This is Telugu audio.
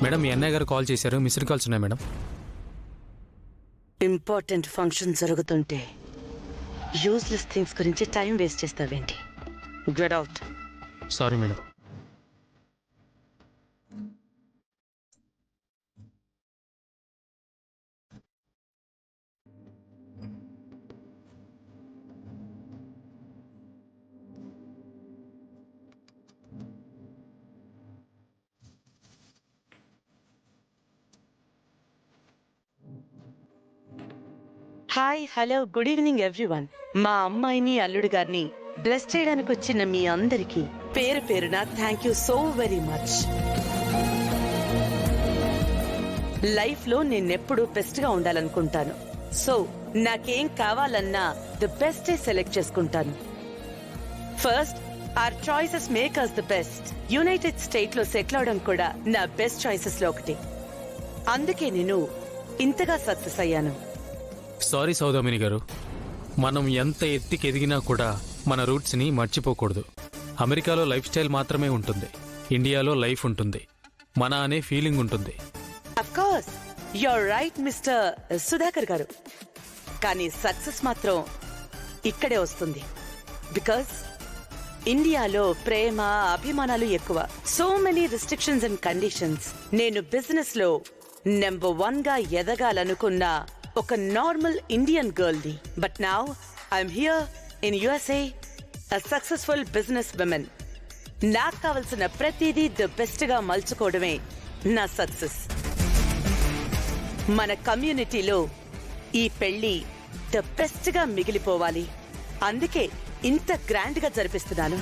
మేడం మీ అన్నయ్య గారు కాల్ చేశారు, మిస్డ్ కాల్స్ ఉన్నాయి మేడం. ఇంపార్టెంట్ ఫంక్షన్ జరుగుతుంటే యూజ్లెస్ థింగ్స్ గురించి టైం వేస్ట్ చేస్తావేంటి? Get out. Sorry madam. Hi, hello, good evening everyone. మా అమ్మాయిని అల్లుడు గారిని బ్లెస్ చేయడానికి వచ్చిన మీ అందరికీ పేరు పేరున thank you so very much. Life లో నేనెప్పుడు బెస్ట్ గా ఉండాలనుకుంటాను. సో నాకేం కావాలన్నా ది బెస్ట్ సెలెక్ట్ చేసుకుంటాను. First, are choices make us the best. United State లో సెటిల్ అవడం కూడా నా బెస్ట్ చాయిసెస్ లో ఒకటి. అందుకే నేను ఇంతగా సక్సెస్ అయ్యాను. సారీ సౌదామిని గారు, మనం ఎంత ఎత్తికి ఎదిగినా కూడా మన రూట్స్ని మర్చిపోకూడదు. అమెరికాలో లైఫ్ స్టైల్ మాత్రమే ఉంటుంది, ఇండియాలో లైఫ్ ఉంటుంది, మన అనే ఫీలింగ్ ఉంటుంది. Of course you're right mister Sudhakar గారు. కానీ సక్సెస్ మాత్రం ఇక్కడే వస్తుంది. బికాస్ ఇండియాలో ప్రేమ అభిమానాలు ఎక్కువ. So many restrictions and conditions. నేను బిజినెస్ లో నెంబర్ 1 గా ఎదగాలనుకున్న ఒక నార్మల్ ఇండియన్ గర్ల్ ని. But now I'm here in USA, a successful business women. నాకు కావలసిన ప్రతిదీ ది బెస్ట్ గా మలుచుకోవడమే నా సక్సెస్. మన కమ్యూనిటీలో ఈ పెళ్లి ది బెస్ట్ గా మిగిలిపోవాలి. అందుకే ఇంత గ్రాండ్ గా జరిపిస్తున్నాను.